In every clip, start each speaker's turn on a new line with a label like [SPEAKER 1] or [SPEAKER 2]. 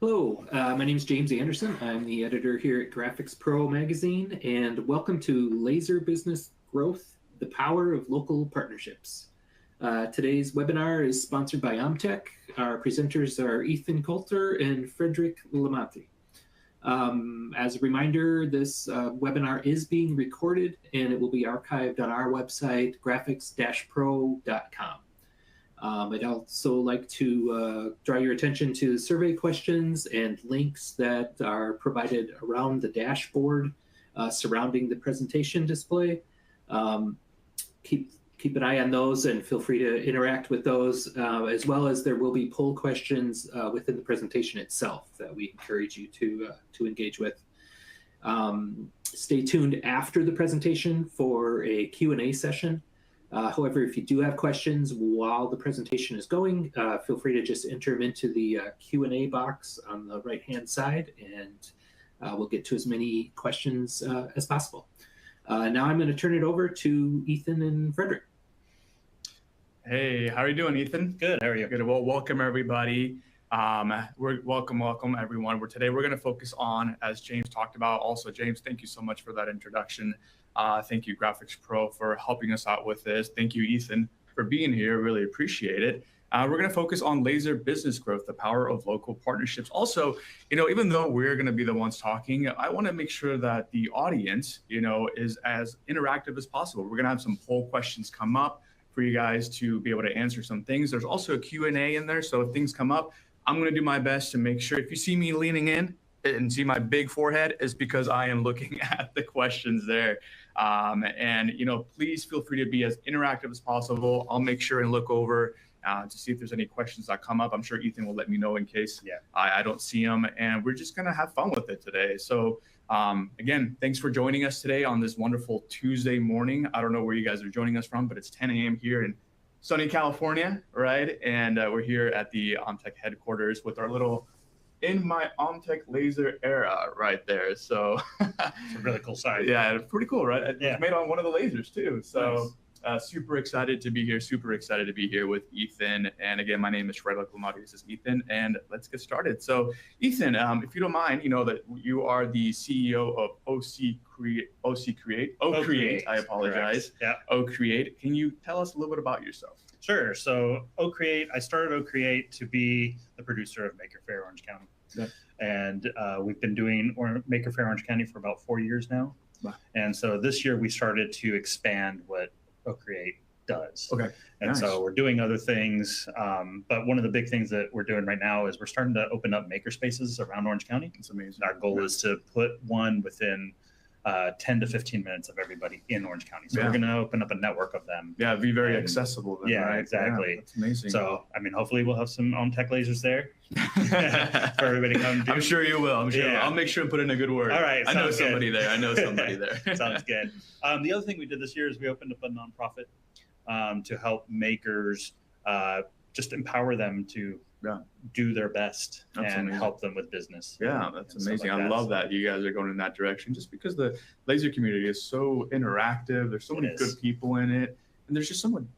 [SPEAKER 1] Hello, my name is James Anderson. I'm the editor here at Graphics Pro magazine, and welcome to Laser Business Growth, the Power of Local Partnerships. Today's webinar is sponsored by OMTech. Our presenters are Ethan Coulter and Frederick Lamonti. As a reminder, this webinar is being recorded and it will be archived on our website, graphics-pro.com. I'd also like to draw your attention to the survey questions and links that are provided around the dashboard surrounding the presentation display. Keep an eye on those and feel free to interact with those, as well as there will be poll questions within the presentation itself that we encourage you to engage with. Stay tuned after the presentation for a Q&A session. However, if you do have questions while the presentation is going, feel free to just enter them into the Q&A box on the right-hand side, and we'll get to as many questions as possible. Now I'm going to turn it over to Ethan and Frederick.
[SPEAKER 2] Hey, how are you doing, Ethan?
[SPEAKER 3] Good. How are you?
[SPEAKER 2] Good. Well, welcome everybody. Welcome everyone. Today we're going to focus on, as James talked about. Also, James, thank you so much for that introduction. Thank you, Graphics Pro, for helping us out with this. Thank you, Ethan, for being here. Really appreciate it. We're going to focus on laser business growth, the power of local partnerships. Also, even though we're going to be the ones talking, I want to make sure that the audience, is as interactive as possible. We're going to have some poll questions come up for you guys to be able to answer some things. There's also a Q&A in there, so if things come up, I'm going to do my best to make sure. If you see me leaning in and see my big forehead, it's because I am looking at the questions there. Please feel free to be as interactive as possible. I'll make sure and look over to see if there's any questions that come up. I'm sure Ethan will let me know in case I don't see them. And we're just going to have fun with it today. So again, thanks for joining us today on this wonderful Tuesday morning. I don't know where you guys are joining us from, but it's 10 a.m. here in sunny California, right? And we're here at the OMTech headquarters with our little "In My OMTech Laser Era" right there. So
[SPEAKER 3] it's a really cool site.
[SPEAKER 2] Yeah, it's pretty cool, right?
[SPEAKER 3] Yeah.
[SPEAKER 2] It's made on one of the lasers too. So
[SPEAKER 3] nice.
[SPEAKER 2] Super excited to be here. Super excited to be here with Ethan. And again, my name is Frederick Lamonti. This is Ethan, and let's get started. So Ethan, if you don't mind, that you are the CEO of OCreate. I apologize.
[SPEAKER 3] Correct. Yeah.
[SPEAKER 2] OCreate. Can you tell us a little bit about yourself?
[SPEAKER 3] Sure. So OCreate, I started OCreate to be the producer of Maker Faire Orange County.
[SPEAKER 2] Yeah.
[SPEAKER 3] And we've been doing Maker Faire Orange County for about 4 years now.
[SPEAKER 2] Wow.
[SPEAKER 3] And so this year we started to expand what OCreate does.
[SPEAKER 2] Okay.
[SPEAKER 3] And
[SPEAKER 2] nice.
[SPEAKER 3] So we're doing other things. But one of the big things that we're doing right now is we're starting to open up maker spaces around Orange County.
[SPEAKER 2] It's amazing.
[SPEAKER 3] Our goal is to put one within 10 to 15 minutes of everybody in Orange County. So we're going to open up a network of them.
[SPEAKER 2] Yeah, be very accessible. Then,
[SPEAKER 3] yeah,
[SPEAKER 2] right?
[SPEAKER 3] exactly.
[SPEAKER 2] Yeah, that's amazing.
[SPEAKER 3] So, hopefully we'll have some OMTech lasers there for everybody to come do.
[SPEAKER 2] I'm sure you will. I'll make sure and put in a good word.
[SPEAKER 3] All right.
[SPEAKER 2] I know somebody there.
[SPEAKER 3] Sounds good. The other thing we did this year is we opened up a nonprofit to help makers, just empower them to do their best and help them with business.
[SPEAKER 2] Yeah, that's amazing. I love that you guys are going in that direction, just because the laser community is so interactive. There's so many good people in it, and there's just so many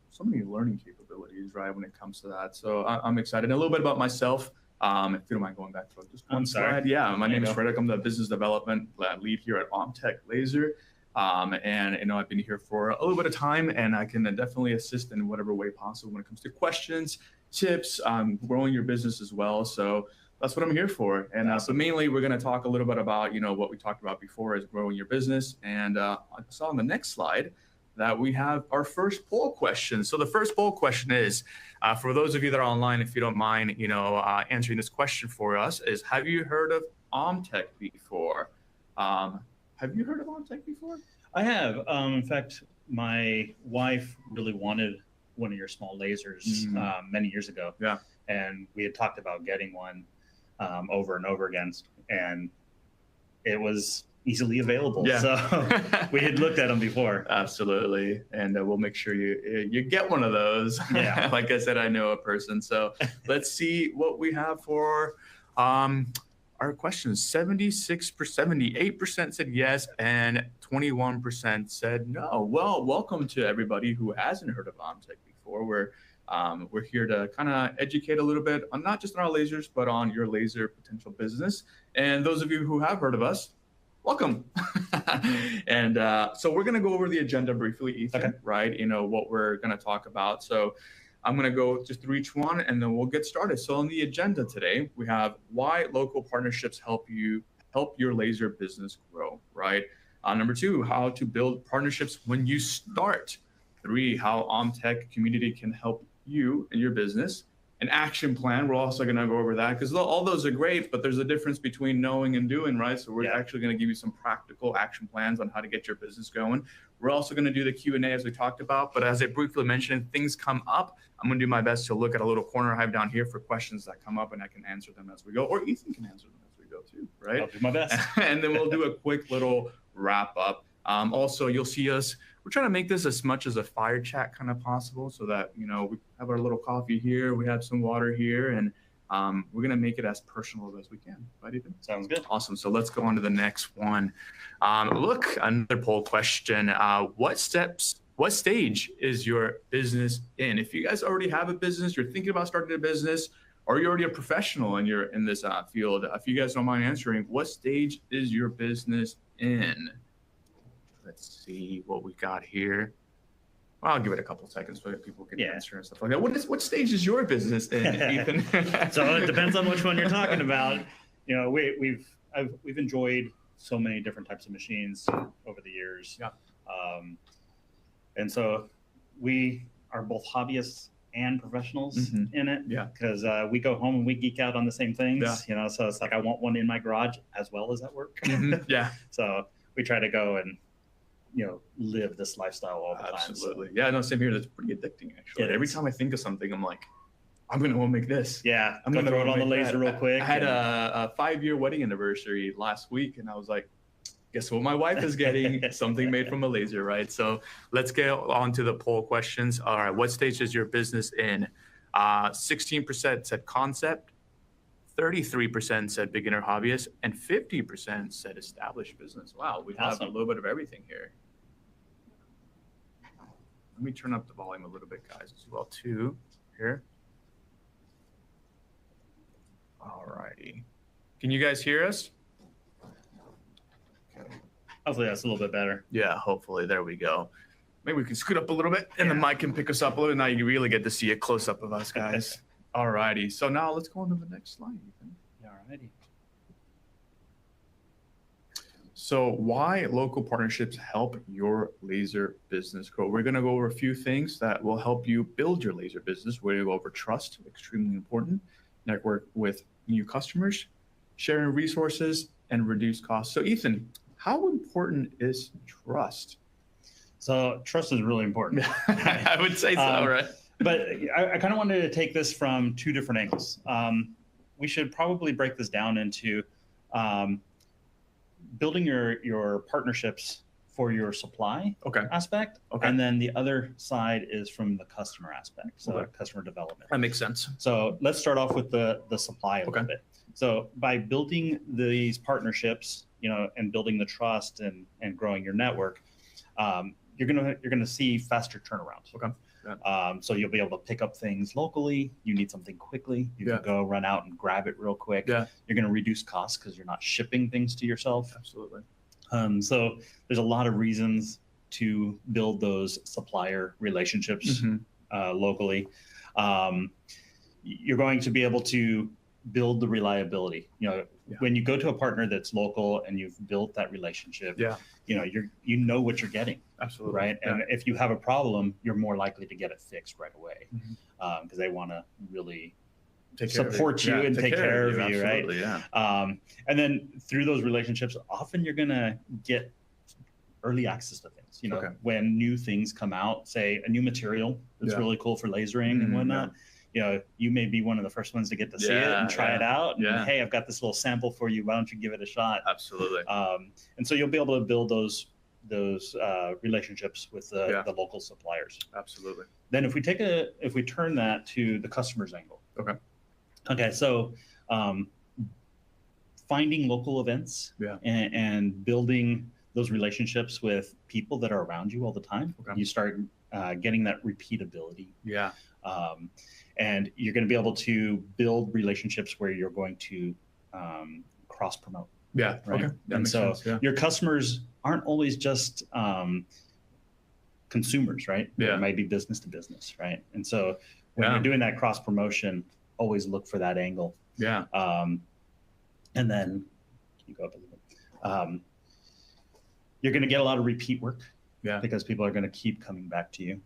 [SPEAKER 2] learning capabilities, right, when it comes to that. So I'm excited. And a little bit about myself, if you don't mind going back to just one slide. Yeah, my name is Frederick. I'm the business development lead here at OMTech Laser. And I've been here for a little bit of time, and I can definitely assist in whatever way possible when it comes to questions, tips, growing your business as well. So that's what I'm here for. And so mainly we're going to talk a little bit about, what we talked about before is growing your business. And I saw on the next slide that we have our first poll question. So the first poll question is, for those of you that are online, if you don't mind, answering this question for us, is have you heard of OMTech before? Have you heard of OMTech before?
[SPEAKER 3] I have. In fact, my wife really wanted one of your small lasers many years ago.
[SPEAKER 2] Yeah.
[SPEAKER 3] And we had talked about getting one over and over again. And it was easily available.
[SPEAKER 2] Yeah.
[SPEAKER 3] So we had looked at them before.
[SPEAKER 2] Absolutely. And we'll make sure you get one of those.
[SPEAKER 3] Yeah.
[SPEAKER 2] Like I said, I know a person. So let's see what we have for our questions. 78% said yes, and 21% said no. Well, welcome to everybody who hasn't heard of OMTech before. We're We're here to kind of educate a little bit on not just on our lasers, but on your laser potential business. And those of you who have heard of us, welcome. And so we're going to go over the agenda briefly, Ethan, right? What we're going to talk about. So I'm going to go just through each one and then we'll get started. So on the agenda today, we have why local partnerships help your laser business grow, right? Number 2, how to build partnerships when you start. 3, how OMTech community can help you and your business. An action plan, we're also going to go over that because all those are great, but there's a difference between knowing and doing, right? So we're actually going to give you some practical action plans on how to get your business going. We're also going to do the Q&A as we talked about, but as I briefly mentioned, if things come up, I'm going to do my best to look at a little corner I have down here for questions that come up and I can answer them as we go, or Ethan can answer them as we go too, right?
[SPEAKER 3] I'll do my best.
[SPEAKER 2] And then we'll do a quick little wrap up. Also, you'll see us, we're trying to make this as much as a fire chat kind of possible so that, we have our little coffee here, we have some water here, and we're going to make it as personal as we can. Right, Ethan?
[SPEAKER 3] Sounds good.
[SPEAKER 2] Awesome. So let's go on to the next one. Look, another poll question. What stage is your business in? If you guys already have a business, you're thinking about starting a business, or you're already a professional and you're in this field, if you guys don't mind answering, what stage is your business in? Let's see what we got here. Well, I'll give it a couple seconds so that people can answer and stuff like that. What stage is your business in, Ethan?
[SPEAKER 3] So it depends on which one you're talking about. We've enjoyed so many different types of machines over the years. Yeah. And so we are both hobbyists and professionals in it. Yeah. Because we go home and we geek out on the same things. Yeah. So it's like I want one in my garage as well as at work. Yeah. So we try to go and live this lifestyle all the time.
[SPEAKER 2] Absolutely. So. Yeah, no, same here. That's pretty addicting, actually. Every time I think of something, I'm like, I'm going to make this.
[SPEAKER 3] Yeah, I'm going to throw it on the laser real quick.
[SPEAKER 2] I had a 5-year wedding anniversary last week, and I was like, guess what my wife is getting? Something made from a laser, right? So let's get on to the poll questions. All right, what stage is your business in? 16% said concept, 33% said beginner hobbyist, and 50% said established business. Wow, we have a little bit of everything here. Let me turn up the volume a little bit, guys, as well, too, here. All righty. Can you guys hear us?
[SPEAKER 3] Okay. Hopefully that's a little bit better.
[SPEAKER 2] Yeah, hopefully. There we go. Maybe we can scoot up a little bit, and the mic can pick us up a little bit. Now you really get to see a close-up of us, guys. All righty. So now let's go on to the next slide, Ethan.
[SPEAKER 3] All righty.
[SPEAKER 2] So why local partnerships help your laser business grow? We're going to go over a few things that will help you build your laser business. We're going to go over trust, extremely important, network with new customers, sharing resources, and reduce costs. So Ethan, how important is trust?
[SPEAKER 3] So trust is really important.
[SPEAKER 2] I would say so, right?
[SPEAKER 3] But I kind of wanted to take this from 2 different angles. We should probably break this down into building your partnerships for your supply aspect. And then the other side is from the customer aspect, so customer development.
[SPEAKER 2] That makes sense.
[SPEAKER 3] So let's start off with the supply a little bit. So by building these partnerships, and building the trust and growing your network, you're gonna see faster turnarounds. So you'll be able to pick up things locally. You need something quickly, you can go run out and grab it real quick. You're going to reduce costs because you're not shipping things to yourself.
[SPEAKER 2] Absolutely.
[SPEAKER 3] So there's a lot of reasons to build those supplier relationships locally. You're going to be able to build the reliability. When you go to a partner that's local and you've built that relationship, you know what you're getting.
[SPEAKER 2] Absolutely.
[SPEAKER 3] Right. And if you have a problem, you're more likely to get it fixed right away because they want to really support you and take care of you.
[SPEAKER 2] Absolutely,
[SPEAKER 3] right. And then through those relationships, often you're going to get early access to things. When new things come out, say a new material that's really cool for lasering and whatnot. You may be one of the first ones to get to see it and try it out. And, hey, I've got this little sample for you. Why don't you give it a shot?
[SPEAKER 2] Absolutely.
[SPEAKER 3] And so you'll be able to build those relationships with the local suppliers.
[SPEAKER 2] Absolutely.
[SPEAKER 3] Then if we turn that to the customer's angle. Okay. So finding local events and building those relationships with people that are around you all the time. You start getting that repeatability.
[SPEAKER 2] Yeah.
[SPEAKER 3] And you're going to be able to build relationships where you're going to cross promote.
[SPEAKER 2] Yeah.
[SPEAKER 3] Right.
[SPEAKER 2] Okay. That
[SPEAKER 3] And
[SPEAKER 2] makes
[SPEAKER 3] so
[SPEAKER 2] sense. Yeah.
[SPEAKER 3] your customers aren't always just consumers, right?
[SPEAKER 2] Yeah.
[SPEAKER 3] It might be business to business, right? And so when
[SPEAKER 2] Yeah.
[SPEAKER 3] you're doing that cross promotion, always look for that angle.
[SPEAKER 2] Yeah.
[SPEAKER 3] And then you go up a little bit. You're going to get a lot of repeat work.
[SPEAKER 2] Yeah.
[SPEAKER 3] Because people are going to keep coming back to you.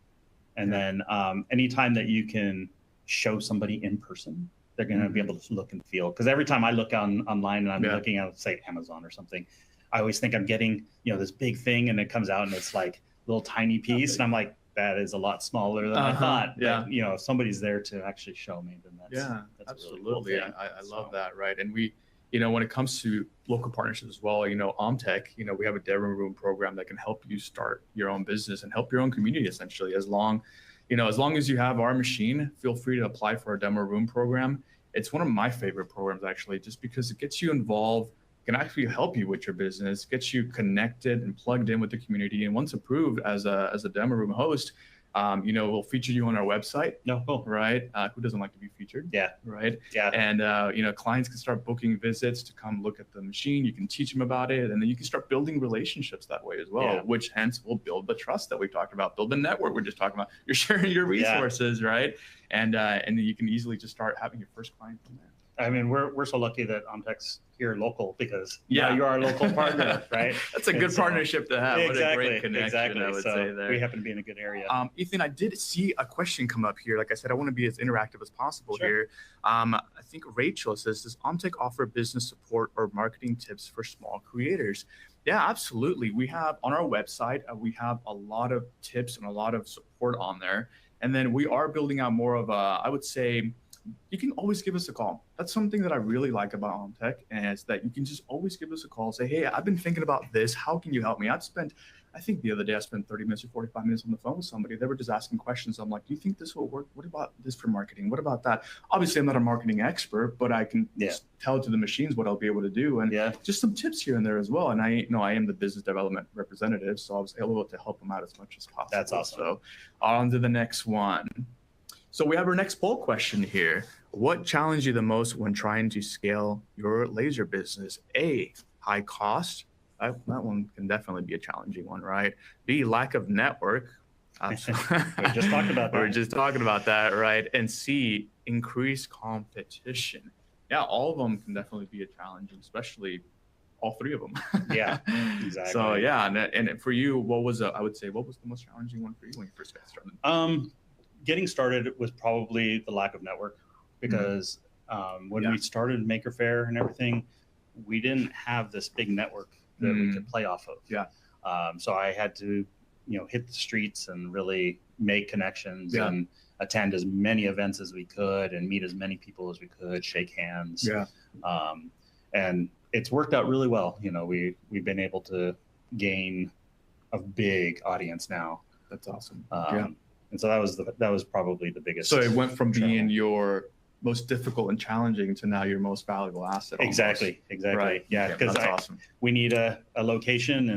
[SPEAKER 3] And then anytime that you can show somebody in person, they're going to be able to look and feel. Because every time I look online and I'm looking at, say, Amazon or something, I always think I'm getting, this big thing, and it comes out and it's like a little tiny piece. And I'm like, that is a lot smaller than I thought.
[SPEAKER 2] Yeah.
[SPEAKER 3] But, if somebody's there to actually show me, then that's
[SPEAKER 2] absolutely.
[SPEAKER 3] A really cool thing.
[SPEAKER 2] I love that. Right. And we, when it comes to local partnerships as well, OMTech, we have a demo room program that can help you start your own business and help your own community, essentially. As long as you have our machine, feel free to apply for our demo room program. It's one of my favorite programs, actually, just because it gets you involved, can actually help you with your business, gets you connected and plugged in with the community. And once approved as a demo room host, we'll feature you on our website.
[SPEAKER 3] No, cool.
[SPEAKER 2] Right. Who doesn't like to be featured?
[SPEAKER 3] Yeah.
[SPEAKER 2] Right.
[SPEAKER 3] Yeah.
[SPEAKER 2] And, clients can start booking visits to come look at the machine. You can teach them about it. And then you can start building relationships that way as well, which hence will build the trust that we talked about, build the network we're just talking about. You're sharing your resources, right? And then you can easily just start having your first client from there.
[SPEAKER 3] I mean, we're so lucky that OMTech's here local, because now you're our local partner, right?
[SPEAKER 2] That's a good partnership to have.
[SPEAKER 3] Exactly,
[SPEAKER 2] what a great connection, I would say there.
[SPEAKER 3] We happen to be in a good area.
[SPEAKER 2] Ethan, I did see a question come up here. Like I said, I want to be as interactive as possible here. I think Rachel says, does OMTech offer business support or marketing tips for small creators? Yeah, absolutely. We have on our website, we have a lot of tips and a lot of support on there. And then we are building out more of I would say, you can always give us a call. That's something that I really like about OMTech, and it's that you can just always give us a call, say, hey, I've been thinking about this. How can you help me? I think the other day I spent 30 minutes or 45 minutes on the phone with somebody. They were just asking questions. I'm like, do you think this will work? What about this for marketing? What about that? Obviously, I'm not a marketing expert, but I can tell to the machines what I'll be able to do. And just some tips here and there as well. And I am the business development representative, so I was able to help them out as much as possible.
[SPEAKER 3] That's awesome.
[SPEAKER 2] So on to the next one. So we have our next poll question here. What challenged you the most when trying to scale your laser business? A, high cost. That one can definitely be a challenging one, right? B, lack of network.
[SPEAKER 3] We just talked about that.
[SPEAKER 2] We're just talking about that, right? And C, increased competition. Yeah, all of them can definitely be a challenge, especially all three of them.
[SPEAKER 3] Yeah, exactly.
[SPEAKER 2] So yeah, and for you, what was the most challenging one for you when you first got started?
[SPEAKER 3] Getting started was probably the lack of network, because when we started Maker Faire and everything, we didn't have this big network that we could play off of.
[SPEAKER 2] Yeah.
[SPEAKER 3] So I had to, hit the streets and really make connections and attend as many events as we could and meet as many people as we could, shake hands.
[SPEAKER 2] Yeah.
[SPEAKER 3] And it's worked out really well. We've been able to gain a big audience now.
[SPEAKER 2] That's awesome.
[SPEAKER 3] And so that was probably the biggest.
[SPEAKER 2] So it went from being your most difficult and challenging to now your most valuable asset. Almost.
[SPEAKER 3] Exactly.
[SPEAKER 2] Right.
[SPEAKER 3] Yeah, because
[SPEAKER 2] awesome.
[SPEAKER 3] We need a location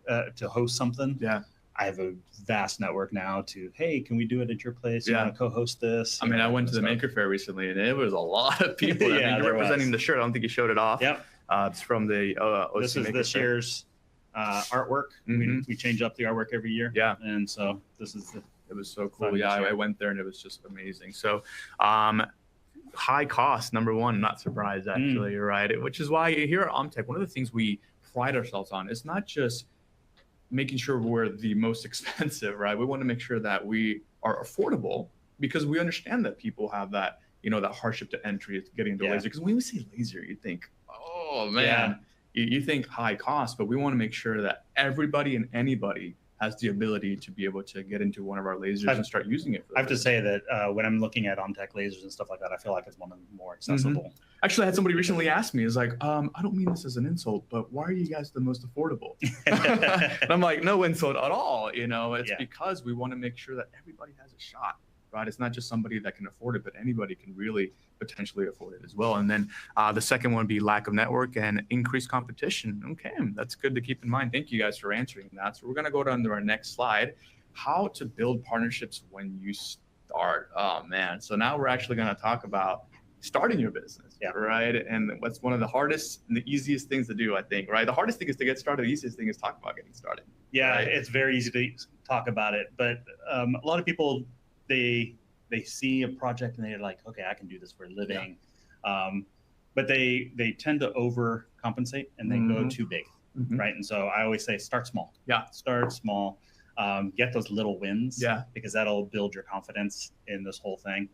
[SPEAKER 3] and to host something.
[SPEAKER 2] Yeah.
[SPEAKER 3] I have a vast network now hey, can we do it at your place? You want to co-host this?
[SPEAKER 2] I mean, I went to the Maker Faire recently, and it was a lot of people. You're representing the shirt. I don't think you showed it off.
[SPEAKER 3] Yep.
[SPEAKER 2] It's from the OC
[SPEAKER 3] This is
[SPEAKER 2] Maker
[SPEAKER 3] this
[SPEAKER 2] Faire.
[SPEAKER 3] year's artwork. We change up the artwork every year.
[SPEAKER 2] Yeah.
[SPEAKER 3] And so this is
[SPEAKER 2] it was so cool. Yeah, I went there and it was just amazing. So, high cost, number one, not surprised actually, right? Which is why here at OMTech, one of the things we pride ourselves on is not just making sure we're the most expensive, right? We want to make sure that we are affordable, because we understand that people have that, that hardship to entry, getting into laser. Because when we say laser, you think, oh man, you think high cost, but we want to make sure that everybody and anybody has the ability to be able to get into one of our lasers and start using it.
[SPEAKER 3] I have to say that when I'm looking at OMTech lasers and stuff like that, I feel like it's one of the more accessible.
[SPEAKER 2] Actually, I had somebody recently ask me, is like, I don't mean this as an insult, but why are you guys the most affordable? And I'm like, no insult at all. It's because we want to make sure that everybody has a shot, right? It's not just somebody that can afford it, but anybody can really potentially afford it as well. And then the second one would be lack of network and increased competition. Okay, that's good to keep in mind. Thank you guys for answering that. So we're going to go down to our next slide. how to build partnerships when you start. Oh man. So now we're actually going to talk about starting your business, right? And what's one of the hardest and the easiest things to do, I think, right? The hardest thing is to get started. The easiest thing is talk about getting started.
[SPEAKER 3] Yeah,
[SPEAKER 2] right?
[SPEAKER 3] It's very easy to talk about it, but a lot of people, they see a project and they're like, okay, I can do this for a living. But they tend to overcompensate and they go too big, right? And so I always say, start small.
[SPEAKER 2] Yeah.
[SPEAKER 3] Start small. Get those little wins, because that'll build your confidence in this whole thing.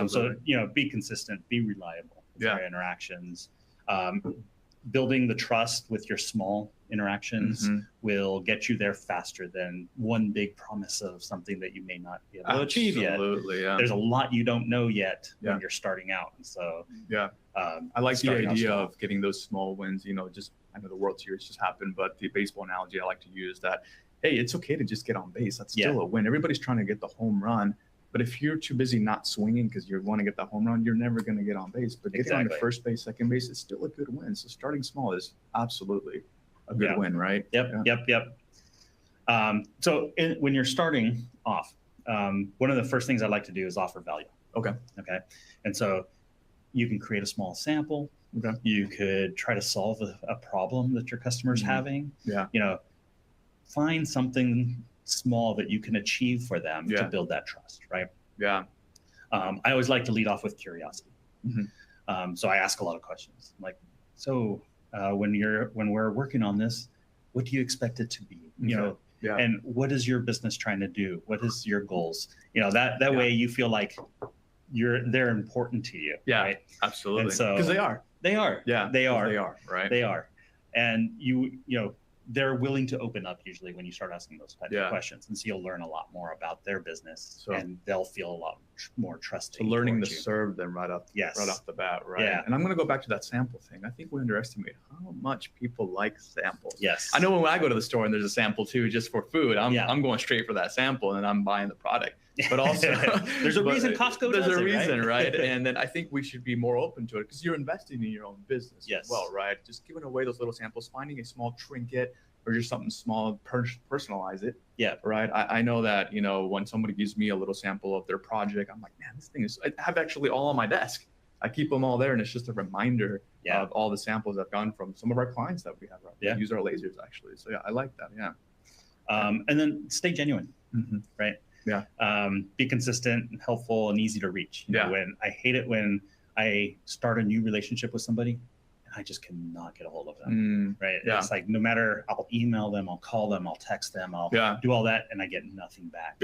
[SPEAKER 3] So be consistent, be reliable with your interactions. Building the trust with your small interactions will get you there faster than one big promise of something that you may not be able to achieve yet.
[SPEAKER 2] Absolutely, yeah.
[SPEAKER 3] There's a lot you don't know yet when you're starting out, and so
[SPEAKER 2] I like the idea of getting those small wins. Just I know the World Series just happened, but the baseball analogy I like to use that. Hey, it's okay to just get on base. That's still a win. Everybody's trying to get the home run. But if you're too busy not swinging because you want to get the home run, you're never going to get on base. But getting on to first base, second base is still a good win. So starting small is absolutely a good win, right?
[SPEAKER 3] Yep. So when you're starting off, one of the first things I like to do is offer value. Okay. And so you can create a small sample. You could try to solve a problem that your customer's having. Find something small that you can achieve for them to build that trust, right? I always like to lead off with curiosity. So I ask a lot of questions, like, so when we're working on this, what do you expect it to be? And what is your business trying to do? What is your goals? That way you feel like they're important to you. Right?
[SPEAKER 2] Absolutely.
[SPEAKER 3] And so
[SPEAKER 2] because they are.
[SPEAKER 3] They are. They are.
[SPEAKER 2] Right.
[SPEAKER 3] They are. And they're willing to open up usually when you start asking those types of questions. And so you'll learn a lot more about their business, and they'll feel a lot more trusting.
[SPEAKER 2] So learning to serve them right off the bat, right?
[SPEAKER 3] Yeah.
[SPEAKER 2] And I'm going to go back to that sample thing. I think we underestimate how much people like samples.
[SPEAKER 3] Yes.
[SPEAKER 2] I know when I go to the store and there's a sample too, just for food, I'm going straight for that sample and I'm buying the product. But also,
[SPEAKER 3] there's a reason Costco does it,
[SPEAKER 2] There's a reason,
[SPEAKER 3] right?
[SPEAKER 2] And then I think we should be more open to it because you're investing in your own business as well, right? Just giving away those little samples, finding a small trinket or just something small, personalize it. Right. I know that, when somebody gives me a little sample of their project, I'm like, man, this thing I have actually all on my desk. I keep them all there, and it's just a reminder of all the samples I've gotten from some of our clients that we have. Right? We use our lasers actually. So I like that.
[SPEAKER 3] And then stay genuine, right? Be consistent and helpful and easy to reach. When I hate it when I start a new relationship with somebody and I just cannot get a hold of them. Right. It's like, no matter, I'll email them, I'll call them, I'll text them, I'll do all that, and I get nothing back.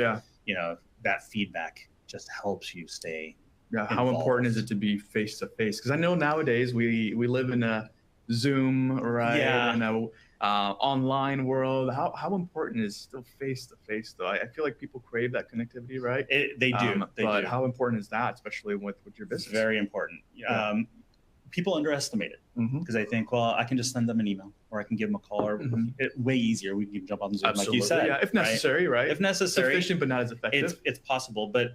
[SPEAKER 3] That feedback just helps you stay involved.
[SPEAKER 2] How important is it to be face to face? Because I know nowadays we live in a Zoom, right? And a online world. How important is still face to face though? I feel like people crave that connectivity, right?
[SPEAKER 3] They do.
[SPEAKER 2] But how important is that, especially with your business?
[SPEAKER 3] It's very important. People underestimate it because they think, well, I can just send them an email or I can give them a call, or way easier. We can jump on Zoom, like you said.
[SPEAKER 2] If necessary, right?
[SPEAKER 3] If necessary.
[SPEAKER 2] Sufficient, but not as effective.
[SPEAKER 3] It's possible, but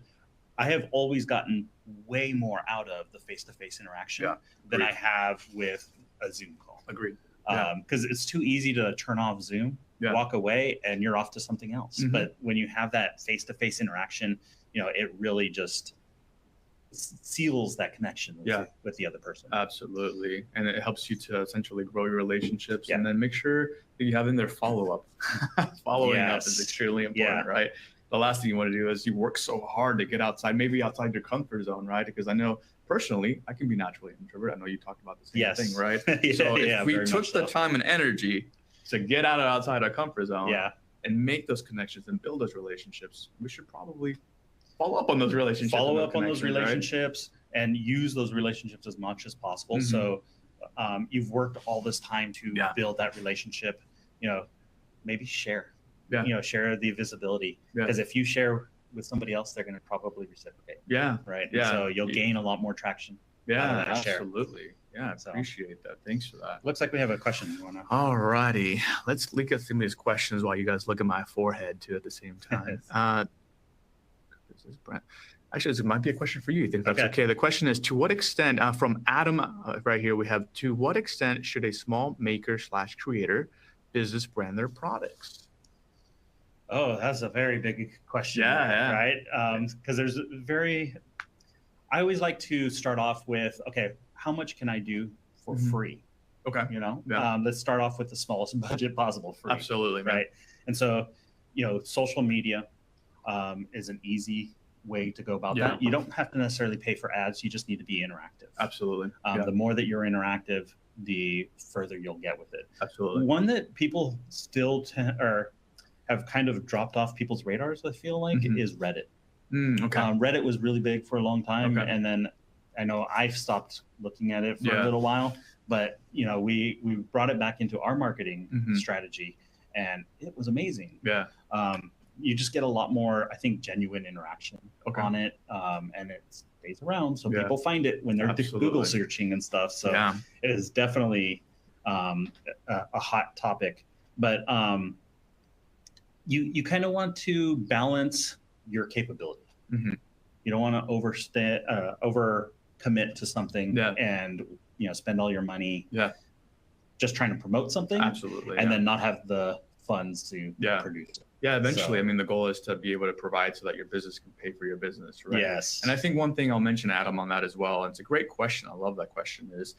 [SPEAKER 3] I have always gotten way more out of the face-to-face interaction than I have with a Zoom call.
[SPEAKER 2] Agreed.
[SPEAKER 3] Because it's too easy to turn off Zoom, walk away, and you're off to something else. But when you have that face-to-face interaction, it really just seals that connection with the other person.
[SPEAKER 2] Absolutely. And it helps you to essentially grow your relationships and then make sure that you have in there follow-up. Following up is extremely important, right? The last thing you want to do is you work so hard to get outside, maybe outside your comfort zone, right? Because I know personally, I can be naturally an introvert. I know you talked about the same thing, right? So if we took the time and energy to get outside our comfort zone and make those connections and build those relationships, we should probably follow up on those relationships.
[SPEAKER 3] And use those relationships as much as possible. So you've worked all this time to build that relationship, maybe share. Share the visibility, because if you share with somebody else, they're going to probably reciprocate. Right. And so you'll gain a lot more traction.
[SPEAKER 2] Absolutely. I appreciate that. Thanks for that.
[SPEAKER 3] Looks like we have a question.
[SPEAKER 2] All righty. Let's look at some of these questions while you guys look at my forehead too at the same time. Actually, this might be a question for you. I think that's okay. The question is, to what extent, from Adam right here, we have, to what extent should a small maker / creator business brand their products?
[SPEAKER 3] Oh, that's a very big question.
[SPEAKER 2] Yeah,
[SPEAKER 3] Right. Because I always like to start off with, okay, how much can I do for free?
[SPEAKER 2] Okay.
[SPEAKER 3] Let's start off with the smallest budget possible, free.
[SPEAKER 2] Absolutely, man.
[SPEAKER 3] Right. And so, social media is an easy way to go about that. You don't have to necessarily pay for ads. You just need to be interactive.
[SPEAKER 2] Absolutely.
[SPEAKER 3] The more that you're interactive, the further you'll get with it.
[SPEAKER 2] Absolutely.
[SPEAKER 3] One that people still have kind of dropped off people's radars, I feel like, is Reddit.
[SPEAKER 2] Okay.
[SPEAKER 3] Reddit was really big for a long time, and then I know I've stopped looking at it for a little while, but we brought it back into our marketing strategy, and it was amazing.
[SPEAKER 2] Yeah.
[SPEAKER 3] You just get a lot more, I think, genuine interaction on it, and it stays around, so people find it when they're Google searching and stuff. So it is definitely a hot topic, but you kind of want to balance your capability. You don't want to over commit to something and spend all your money just trying to promote something.
[SPEAKER 2] Absolutely.
[SPEAKER 3] And then not have the funds to produce it.
[SPEAKER 2] Yeah, eventually, I mean, the goal is to be able to provide so that your business can pay for your business, right?
[SPEAKER 3] Yes.
[SPEAKER 2] And I think one thing I'll mention, Adam, on that as well, and it's a great question, I love that question, is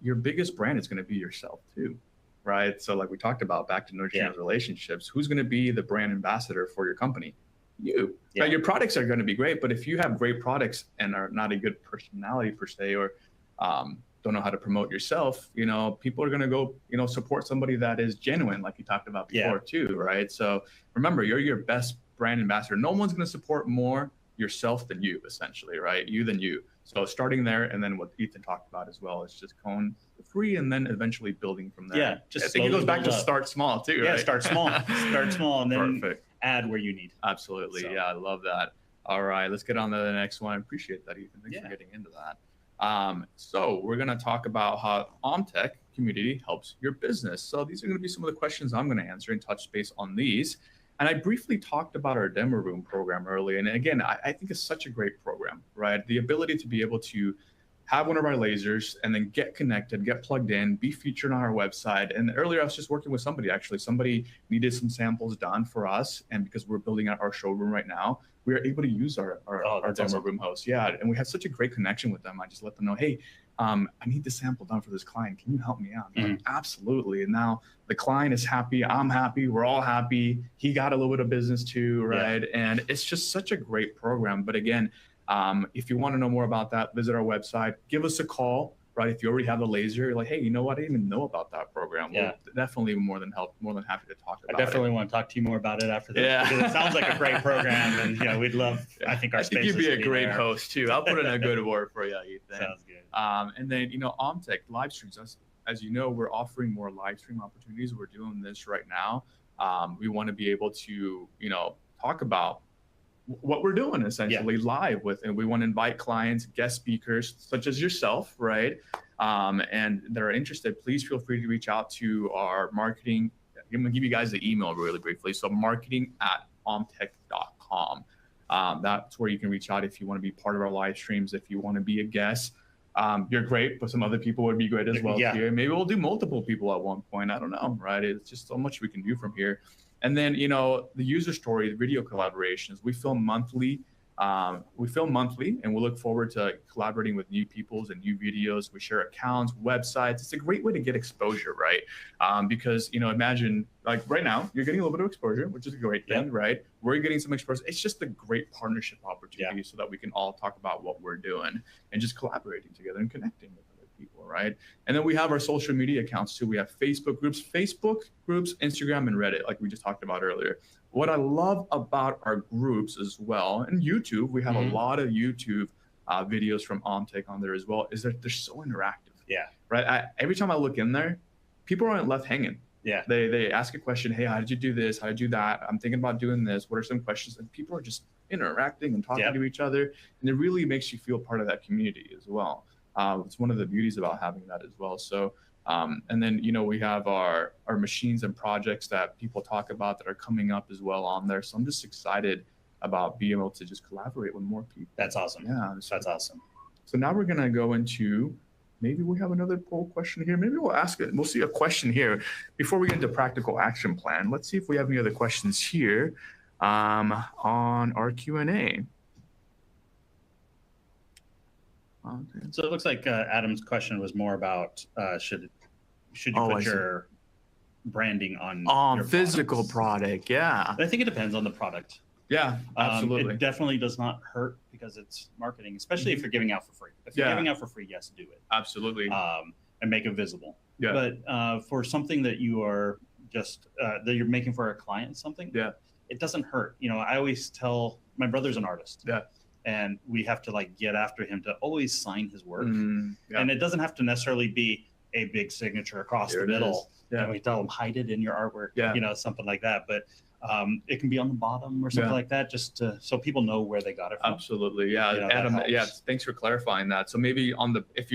[SPEAKER 2] your biggest brand is going to be yourself too, right? So like we talked about, back to nurturing those relationships, who's going to be the brand ambassador for your company? You. Now, your products are going to be great, but if you have great products and are not a good personality per se, or don't know how to promote yourself, people are going to go, support somebody that is genuine, like you talked about before too, right? So remember, you're your best brand ambassador. No one's going to support more yourself than you, essentially, right? You than you. So starting there, and then what Ethan talked about as well is just going free, and then eventually building from there.
[SPEAKER 3] Yeah, just
[SPEAKER 2] I think it goes back to start small too, right?
[SPEAKER 3] Yeah, start small, and then add where you need.
[SPEAKER 2] Absolutely, yeah, I love that. All right, let's get on to the next one. I appreciate that, Ethan. Thanks for getting into that. So we're going to talk about how OMTech community helps your business. So these are going to be some of the questions I'm going to answer and touch base on these. And I briefly talked about our demo room program earlier. And again, I think it's such a great program, right? The ability to be able to have one of our lasers and then get connected, get plugged in, be featured on our website. And earlier I was just working with somebody, actually. Somebody needed some samples done for us. And because we're building out our showroom right now, we are able to use our demo room host. Yeah, and we had such a great connection with them. I just let them know, hey, I need the sample done for this client. Can you help me out? Like, absolutely. And now the client is happy. I'm happy. We're all happy. He got a little bit of business too, right? And it's just such a great program. But again, if you want to know more about that, visit our website. Give us a call, right? If you already have the laser, you're like, hey, you know what? I didn't even know about that program. We'll definitely more than happy to talk about it.
[SPEAKER 3] I definitely want to talk to you more about it after this, because it sounds like a great program, and we'd love. I think
[SPEAKER 2] you'd be a great host too. I'll put in a good word for you, Ethan.
[SPEAKER 3] Sounds good.
[SPEAKER 2] And then OMTech live streams. As you know, we're offering more live stream opportunities. We're doing this right now. We want to be able to talk about what we're doing essentially live with, and we want to invite clients, guest speakers such as yourself, right? And that are interested, please feel free to reach out to our marketing. I'm gonna give you guys the email really briefly. So marketing@omtech.com. That's where you can reach out if you want to be part of our live streams, if you want to be a guest. You're great, but some other people would be great as well here. Maybe we'll do multiple people at one point. I don't know, right? It's just so much we can do from here. And then, the user story, the video collaborations, we film monthly. And we look forward to collaborating with new peoples and new videos. We share accounts, websites. It's a great way to get exposure, right? Because, imagine like right now, you're getting a little bit of exposure, which is a great thing, right? We're getting some exposure. It's just a great partnership opportunity so that we can all talk about what we're doing and just collaborating together and connecting with other people, right? And then we have our social media accounts too. We have Facebook groups, Instagram, and Reddit, like we just talked about earlier. What I love about our groups as well, and YouTube, we have a lot of YouTube videos from OMTech on there as well, is that they're so interactive.
[SPEAKER 3] Yeah.
[SPEAKER 2] Right. Every time I look in there, people aren't left hanging.
[SPEAKER 3] Yeah.
[SPEAKER 2] They ask a question. Hey, how did you do this? How did you do that? I'm thinking about doing this. What are some questions? And people are just interacting and talking to each other. And it really makes you feel part of that community as well. It's one of the beauties about having that as well. So, and then, we have our machines and projects that people talk about that are coming up as well on there. So I'm just excited about being able to just collaborate with more people.
[SPEAKER 3] That's awesome.
[SPEAKER 2] Yeah.
[SPEAKER 3] That's awesome.
[SPEAKER 2] So now we're going to go into maybe we have another poll question here. Maybe we'll ask it. We'll see a question here before we get into practical action plan. Let's see if we have any other questions here on our Q&A.
[SPEAKER 3] So it looks like Adam's question was more about should you put your branding on your
[SPEAKER 2] physical product? Yeah,
[SPEAKER 3] I think it depends on the product.
[SPEAKER 2] Yeah, absolutely.
[SPEAKER 3] It definitely does not hurt because it's marketing, especially if you're giving out for free. If you're giving out for free, yes, do it.
[SPEAKER 2] Absolutely.
[SPEAKER 3] And make it visible.
[SPEAKER 2] Yeah.
[SPEAKER 3] But for something that you are just that you're making for a client, it doesn't hurt. You know, I always tell my brother's an artist.
[SPEAKER 2] Yeah.
[SPEAKER 3] And we have to like get after him to always sign his work. And it doesn't have to necessarily be a big signature across the middle. Yeah. And we tell him hide it in your artwork. Yeah. You know, something like that. But it can be on the bottom or something like that, just so people know where they got it from.
[SPEAKER 2] Absolutely, yeah. You know, Adam, thanks for clarifying that. So maybe on the if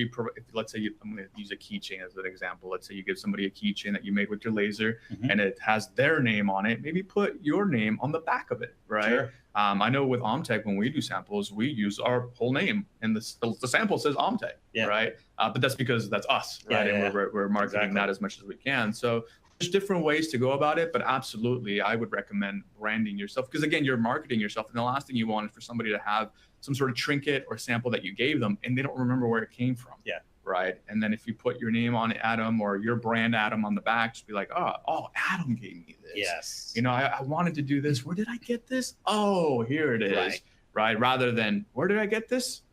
[SPEAKER 2] let's say I'm going to use a keychain as an example. Let's say you give somebody a keychain that you made with your laser, and it has their name on it. Maybe put your name on the back of it, right? Sure. I know with OMTech, when we do samples, we use our whole name, and the sample says OMTech, right? But that's because that's us, right? And we're marketing that as much as we can. So there's different ways to go about it, but absolutely, I would recommend branding yourself because again, you're marketing yourself, and the last thing you want is for somebody to have some sort of trinket or sample that you gave them, and they don't remember where it came from. Yeah. Right. And then if you put your name on Adam or your brand Adam on the back, just be like, oh, Adam gave me this. Yes. You know, I wanted to do this. Where did I get this? Oh, here it is. Right. Rather than where did I get this?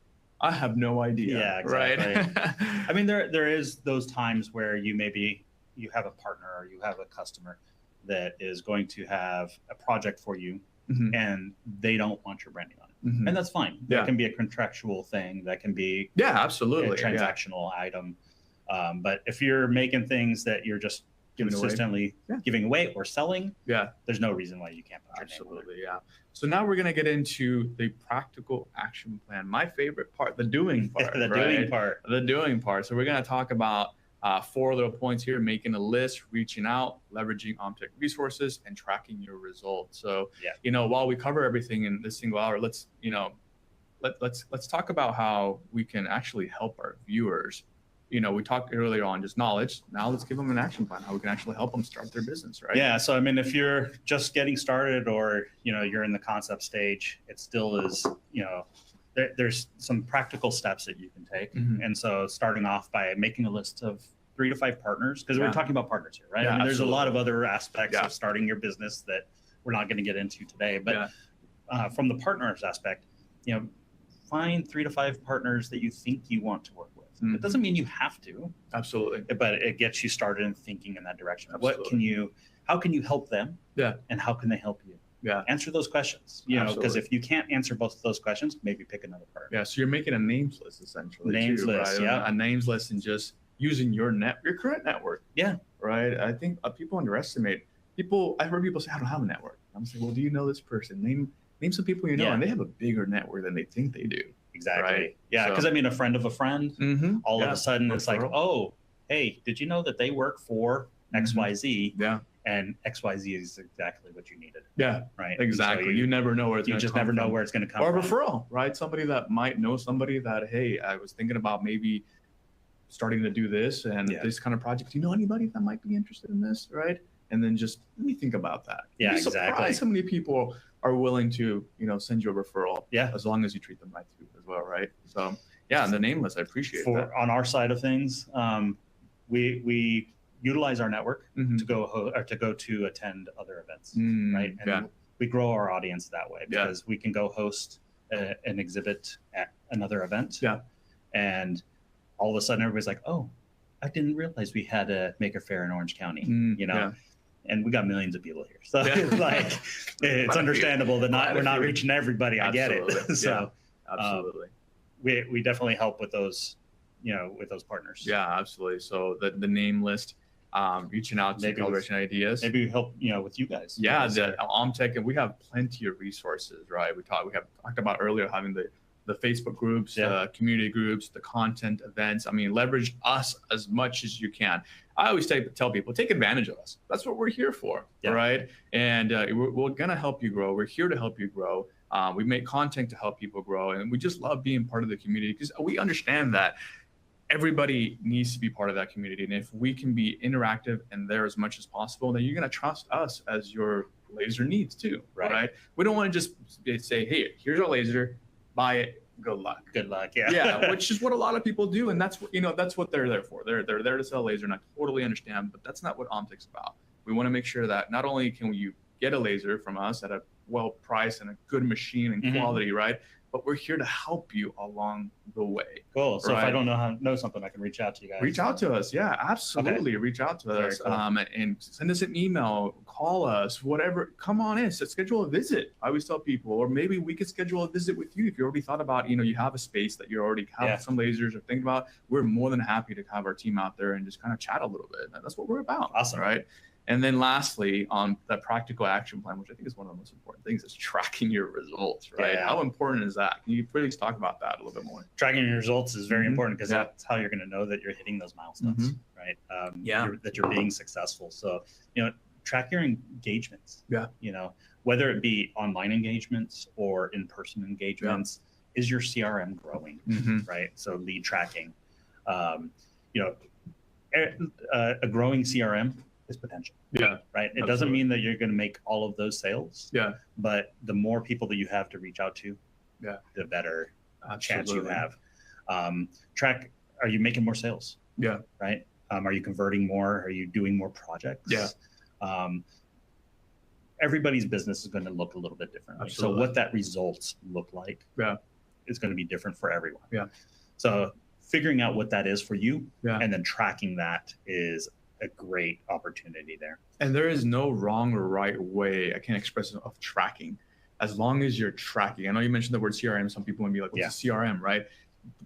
[SPEAKER 2] I have no idea. Yeah. Exactly. Right.
[SPEAKER 3] I mean, there is those times where you have a partner or you have a customer that is going to have a project for you and they don't want your branding on it. And that's fine. That can be a contractual thing. That can be
[SPEAKER 2] absolutely
[SPEAKER 3] a transactional item. But if you're making things that you're just consistently giving away or selling, there's no reason why you can't put your name on it.
[SPEAKER 2] Yeah. So now we're going to get into the practical action plan. My favorite part, the doing part. The doing part. So we're going to talk about 4 little points here: making a list, reaching out, leveraging OMTech resources, and tracking your results. So, you know, while we cover everything in this single hour, let's talk about how we can actually help our viewers. You know, we talked earlier on just knowledge. Now let's give them an action plan, how we can actually help them start their business, right?
[SPEAKER 3] Yeah. So, I mean, if you're just getting started or, you know, you're in the concept stage, it still is, you know, there's some practical steps that you can take. And so starting off by making a list of 3 to 5 partners, because we're talking about partners here, right? I mean, there's a lot of other aspects of starting your business that we're not going to get into today. But from the partners aspect, you know, find 3 to 5 partners that you think you want to work with. It doesn't mean you have to.
[SPEAKER 2] Absolutely.
[SPEAKER 3] But it gets you started in thinking in that direction. How can you help them? Yeah. And how can they help you? Yeah. Answer those questions, you know, because if you can't answer both of those questions, maybe pick another part.
[SPEAKER 2] Yeah. So you're making a names list essentially.
[SPEAKER 3] Names list, right?
[SPEAKER 2] A names list and just using your current network.
[SPEAKER 3] Yeah.
[SPEAKER 2] Right. I think people underestimate I've heard people say, I don't have a network. I'm saying, well, do you know this person? Name some people you know, and they have a bigger network than they think they do.
[SPEAKER 3] Exactly. Right? Yeah. Because I mean, a friend of a friend, all of a sudden it's like, oh, hey, did you know that they work for XYZ? Yeah. And XYZ is exactly what you needed.
[SPEAKER 2] Yeah,
[SPEAKER 3] right.
[SPEAKER 2] Exactly. So you never know where it's going to come from.
[SPEAKER 3] You just never know where it's going to come
[SPEAKER 2] from.
[SPEAKER 3] Or
[SPEAKER 2] a referral, right? Somebody that might know somebody that, hey, I was thinking about maybe starting to do this and this kind of project. Do you know anybody that might be interested in this, right? And then just let me think about that.
[SPEAKER 3] Yeah, exactly.
[SPEAKER 2] How many people are willing to, you know, send you a referral? Yeah, as long as you treat them right too, as well, right? So yeah, and the name list, I appreciate that.
[SPEAKER 3] On our side of things, we utilize our network to go to attend other events, right? And we grow our audience that way because we can go host an exhibit at another event. Yeah. And all of a sudden everybody's like, oh, I didn't realize we had a Maker Faire in Orange County, you know? And we got millions of people here. So it's understandable that we're not reaching everybody. I get it. So
[SPEAKER 2] absolutely.
[SPEAKER 3] We definitely help with those, you know, with those partners.
[SPEAKER 2] Yeah, absolutely. So the name list, reaching out to collaboration ideas.
[SPEAKER 3] Maybe we help, you know, with you guys.
[SPEAKER 2] Yeah, the OMTech, and we have plenty of resources, right? We have talked about earlier having the Facebook groups, community groups, the content events. I mean, leverage us as much as you can. I always tell people, take advantage of us. That's what we're here for, right? And we're going to help you grow. We're here to help you grow. We make content to help people grow. And we just love being part of the community because we understand that everybody needs to be part of that community. And if we can be interactive and there as much as possible, then you're going to trust us as your laser needs too, right? We don't want to just say, hey, here's our laser, buy it, good luck.
[SPEAKER 3] Good luck, yeah.
[SPEAKER 2] Yeah, which is what a lot of people do. And that's what, that's what they're there for. They're there to sell laser, and I totally understand, but that's not what OMTech's about. We want to make sure that not only can you get a laser from us at a well priced and a good machine and quality, right? But we're here to help you along the way.
[SPEAKER 3] Cool. So if I don't know something, I can reach out to you guys.
[SPEAKER 2] Reach out to us. Yeah, absolutely. Okay. Reach out to us. Cool. And send us an email, call us, whatever. Come on in. So schedule a visit. I always tell people, or maybe we could schedule a visit with you if you already thought about, you have a space that you already have some lasers or think about. We're more than happy to have our team out there and just kind of chat a little bit. That's what we're about.
[SPEAKER 3] Awesome.
[SPEAKER 2] Right. And then lastly, on that practical action plan, which I think is one of the most important things, is tracking your results, right? Yeah. How important is that? Can you please talk about that a little bit more?
[SPEAKER 3] Tracking your results is very important because that's how you're going to know that you're hitting those milestones, right? That you're being successful. So, track your engagements.
[SPEAKER 2] Yeah.
[SPEAKER 3] Whether it be online engagements or in-person engagements, is your CRM growing, right? So lead tracking, a growing CRM is potential.
[SPEAKER 2] Yeah.
[SPEAKER 3] Right. It doesn't mean that you're going to make all of those sales.
[SPEAKER 2] Yeah.
[SPEAKER 3] But the more people that you have to reach out to, the better chance you have. Track, are you making more sales?
[SPEAKER 2] Yeah.
[SPEAKER 3] Right. Are you converting more? Are you doing more projects?
[SPEAKER 2] Yeah.
[SPEAKER 3] Everybody's business is going to look a little bit differently.
[SPEAKER 2] Absolutely.
[SPEAKER 3] So what that results look like is going to be different for everyone.
[SPEAKER 2] Yeah.
[SPEAKER 3] So figuring out what that is for you and then tracking that is a great opportunity there.
[SPEAKER 2] And there is no wrong or right way, I can't express it, of tracking, as long as you're tracking. I know you mentioned the word CRM. Some people would be like, what's a CRM, right?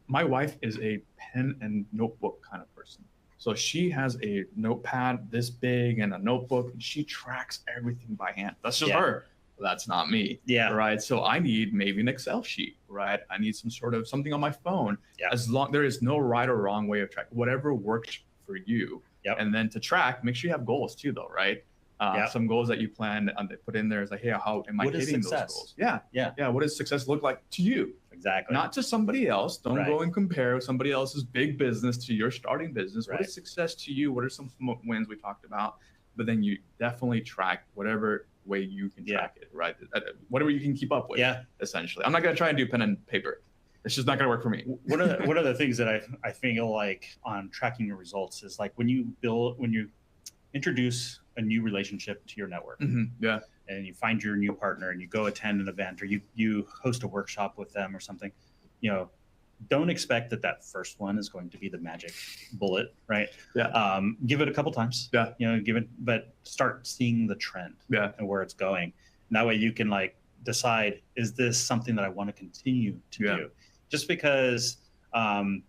[SPEAKER 2] My wife is a pen and notebook kind of person. So she has a notepad this big and a notebook, and she tracks everything by hand. That's just her. That's not me.
[SPEAKER 3] Yeah.
[SPEAKER 2] Right. So I need maybe an Excel sheet, right? I need some sort of something on my phone. As long, there is no right or wrong way of tracking, whatever works for you. And then to track, make sure you have goals too, though, right? Some goals that you plan to put in there is like, hey, how am I hitting those goals? Yeah. What does success look like to you?
[SPEAKER 3] Exactly.
[SPEAKER 2] Not to somebody else. Don't go and compare somebody else's big business to your starting business. What is success to you? What are some wins we talked about? But then you definitely track whatever way you can track it, right? Whatever you can keep up with, essentially. I'm not going to try and do pen and paper. It's just not going to work for me.
[SPEAKER 3] One of the things that I feel like on tracking your results is like when you introduce a new relationship to your network, and you find your new partner and you go attend an event or you host a workshop with them or something, don't expect that first one is going to be the magic bullet, right? Give it a couple times, but start seeing the trend and where it's going. And that way you can decide, is this something that I want to continue to do? Just because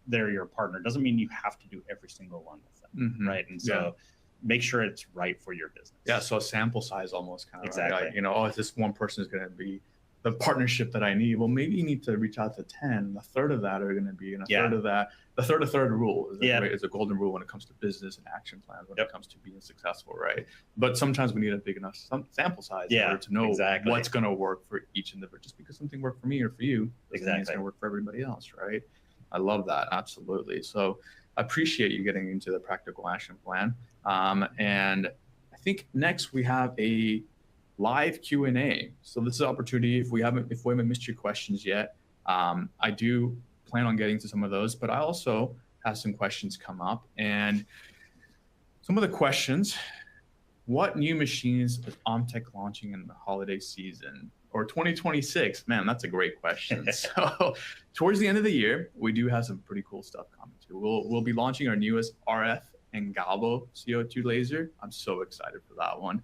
[SPEAKER 3] they're your partner doesn't mean you have to do every single one with them, right? And so make sure it's right for your business.
[SPEAKER 2] Yeah, so a sample size almost kind of.
[SPEAKER 3] Exactly.
[SPEAKER 2] Like, if this one person is going to be the partnership that I need, well, maybe you need to reach out to 10, and a third of that are going to be, and a third of that, the third rule is a golden rule when it comes to business and action plans, when it comes to being successful, right? But sometimes we need a big enough sample size in order to know what's going to work for each individual. Just because something worked for me or for you doesn't mean it's going to work for everybody else, right? I love that, absolutely. So I appreciate you getting into the practical action plan. And I think next we have a live Q&A. So this is an opportunity, if we haven't missed your questions yet, I do plan on getting to some of those, but I also have some questions come up. And some of the questions: what new machines is OMTech launching in the holiday season or 2026? Man, that's a great question. So towards the end of the year, we do have some pretty cool stuff coming too. We'll be launching our newest RF and Galvo CO2 laser. I'm so excited for that one.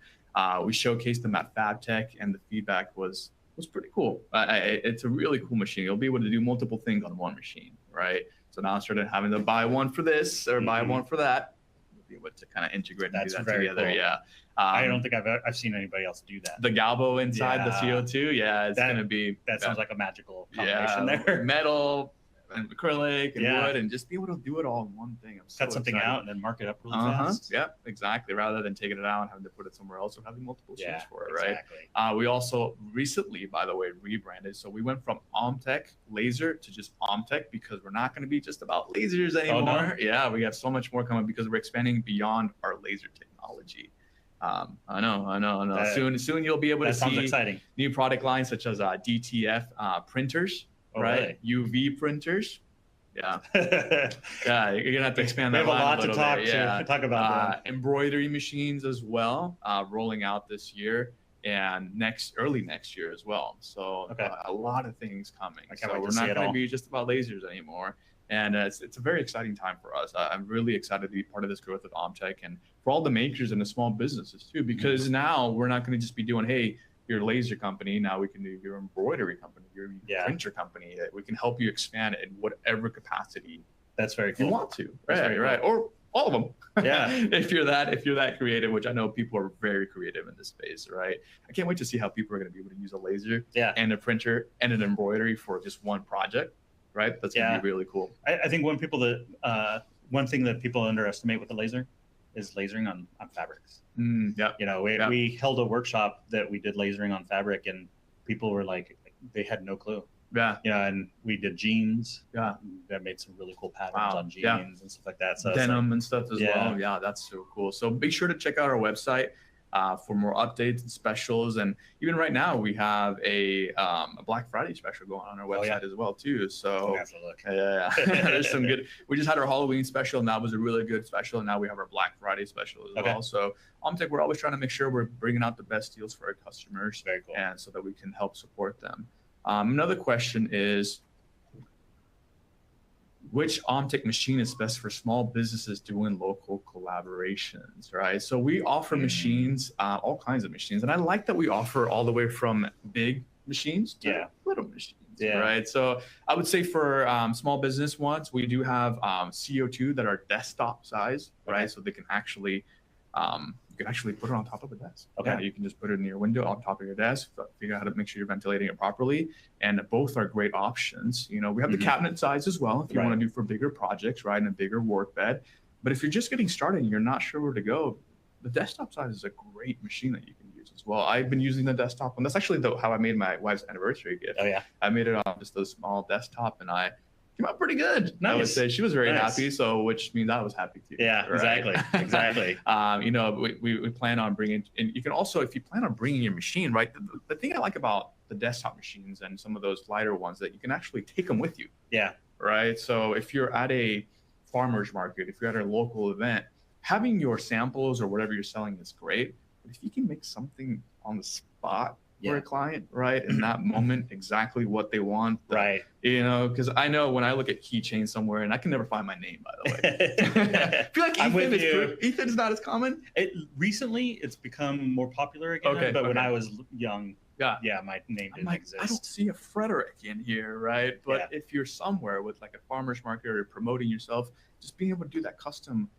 [SPEAKER 2] We showcased them at FabTech, and the feedback was pretty cool. It's a really cool machine. You'll be able to do multiple things on one machine, right? So now instead of having to buy one for this or buy one for that, you'll be able to kind of integrate and do that together. Cool. Yeah.
[SPEAKER 3] I don't think I've seen anybody else do that.
[SPEAKER 2] The Galvo inside the CO2, it's going to be...
[SPEAKER 3] That sounds like a magical combination there.
[SPEAKER 2] Metal, and acrylic and wood, and just be able to do it all in one thing. I'm so
[SPEAKER 3] cut something
[SPEAKER 2] excited.
[SPEAKER 3] out and then mark it up really fast.
[SPEAKER 2] Yeah, exactly. Rather than taking it out and having to put it somewhere else or having multiple SKUs for it,
[SPEAKER 3] exactly.
[SPEAKER 2] right? We also recently, by the way, rebranded. So we went from OMTech laser to just OMTech because we're not going to be just about lasers anymore.
[SPEAKER 3] Oh, no?
[SPEAKER 2] Yeah, we have so much more coming because we're expanding beyond our laser technology. I know. Soon you'll be able to see
[SPEAKER 3] exciting.
[SPEAKER 2] New product lines such as DTF printers, right?
[SPEAKER 3] Really?
[SPEAKER 2] UV printers. Yeah. Yeah, you're gonna have to expand that.
[SPEAKER 3] We have a lot
[SPEAKER 2] to
[SPEAKER 3] talk about.
[SPEAKER 2] Embroidery machines as well, rolling out this year and early next year as well. So a lot of things coming. So we're not going to be just about lasers anymore. And it's a very exciting time for us. I'm really excited to be part of this growth with OMTech and for all the makers and the small businesses too, because now we're not going to just be doing, hey, your laser company. Now we can do your embroidery company, your printer company. We can help you expand in whatever capacity
[SPEAKER 3] that's very cool.
[SPEAKER 2] you want to. Right. Or all of them.
[SPEAKER 3] Yeah.
[SPEAKER 2] if you're that creative, which I know people are very creative in this space, right? I can't wait to see how people are going to be able to use a laser and a printer and an embroidery for just one project. Right, that's gonna be really cool.
[SPEAKER 3] I think one thing that people underestimate with the laser is lasering on fabrics. We held a workshop that we did lasering on fabric, and people were like, they had no clue. And we did jeans. That made some really cool patterns on jeans and stuff like that. So
[SPEAKER 2] denim and stuff as well. Yeah, that's so cool. So be sure to check out our website for more updates and specials. And even right now, we have a Black Friday special going on our website as well too. So there's some good. We just had our Halloween special, and that was a really good special. And now we have our Black Friday special as well. So OMTech, we're always trying to make sure we're bringing out the best deals for our customers,
[SPEAKER 3] very cool,
[SPEAKER 2] and so that we can help support them. Another question is, which OMTech machine is best for small businesses doing local collaborations, right? So we offer machines, all kinds of machines. And I like that we offer all the way from big machines to little machines, right? So I would say for small business ones, we do have CO2 that are desktop size, right? So they can actually, you can actually put it on top of a desk. You can just put it in your window on top of your desk, figure out how to make sure you're ventilating it properly. And both are great options. We have the cabinet size as well if you want to do for bigger projects, right? And a bigger work bed. But if you're just getting started and you're not sure where to go, the desktop size is a great machine that you can use as well. I've been using the desktop one. That's actually how I made my wife's anniversary gift. I made it on just a small desktop, and I came out pretty good. I would say she was very happy, so which means I was happy too.
[SPEAKER 3] Exactly.
[SPEAKER 2] We plan on bringing, and you can also, if you plan on bringing your machine, right? The thing I like about the desktop machines and some of those lighter ones that you can actually take them with you. Right. So if you're at a farmer's market, if you're at a local event, having your samples or whatever you're selling is great. But if you can make something on the spot for a client, right, in that moment, exactly what they want, because I know when I look at keychains somewhere, and I can never find my name, by the way. I feel like Ethan's not as common.
[SPEAKER 3] Recently, it's become more popular again, but when I was young, my name didn't exist.
[SPEAKER 2] I don't see a Frederick in here, right? But if you're somewhere with like a farmer's market or promoting yourself, just being able to do that custom,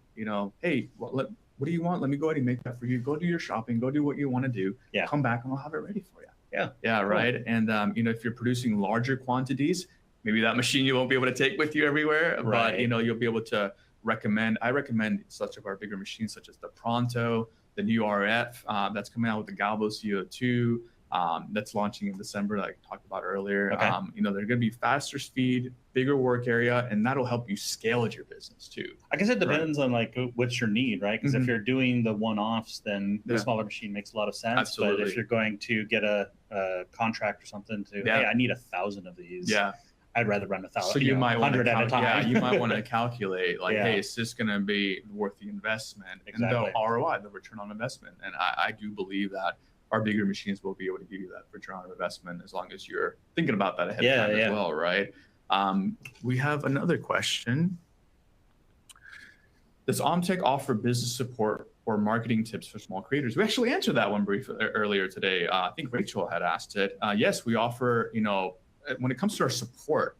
[SPEAKER 2] hey, what do you want? Let me go ahead and make that for you. Go do your shopping. Go do what you want to do. Come back and I'll have it ready for you.
[SPEAKER 3] Cool.
[SPEAKER 2] Right. And, if you're producing larger quantities, maybe that machine you won't be able to take with you everywhere, but, you'll be able to I recommend such of our bigger machines, such as the Pronto, the new RF that's coming out with the Galvo CO2 that's launching in December, like I talked about earlier. They're going to be faster speed, bigger work area, and that'll help you scale your business too.
[SPEAKER 3] I guess it depends on like what's your need, right? Because if you're doing the one-offs, then the smaller machine makes a lot of sense.
[SPEAKER 2] Absolutely.
[SPEAKER 3] But if you're going to get a contract or something to, hey, I need 1,000 of these. I'd rather run 1,000.
[SPEAKER 2] So you might want
[SPEAKER 3] 100 at a time.
[SPEAKER 2] Yeah, you might want to calculate like, hey, is this going to be worth the investment and the ROI, the return on investment? And I do believe that our bigger machines will be able to give you that return on investment as long as you're thinking about that ahead of time as well, right? We have another question. Does OMTech offer business support or marketing tips for small creators? We actually answered that one briefly earlier today. I think Rachel had asked it. Yes, we offer, when it comes to our support,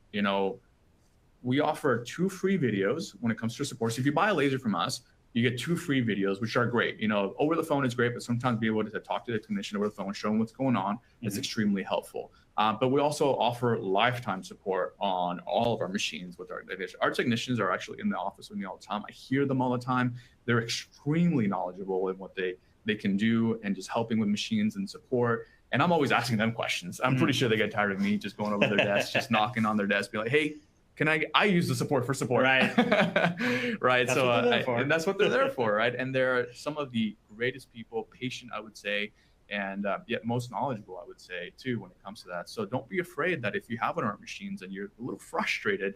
[SPEAKER 2] we offer 2 free videos when it comes to support. So if you buy a laser from us, you get 2 free videos, which are great. You know, over the phone is great, but sometimes be able to talk to the technician over the phone, show them what's going on, is extremely helpful. But we also offer lifetime support on all of our machines with our technicians. Our technicians are actually in the office with me all the time. I hear them all the time. They're extremely knowledgeable in what they can do and just helping with machines and support. And I'm always asking them questions. I'm pretty sure they get tired of me just going over their desk, just knocking on their desk, be like, hey, can I use the support for support?
[SPEAKER 3] Right.
[SPEAKER 2] Right.
[SPEAKER 3] That's
[SPEAKER 2] So
[SPEAKER 3] what they're there for.
[SPEAKER 2] and that's what they're there for. Right. And they're some of the greatest people, patient, I would say, and yet most knowledgeable, I would say, too, when it comes to that. So don't be afraid that if you have one of our machines and you're a little frustrated,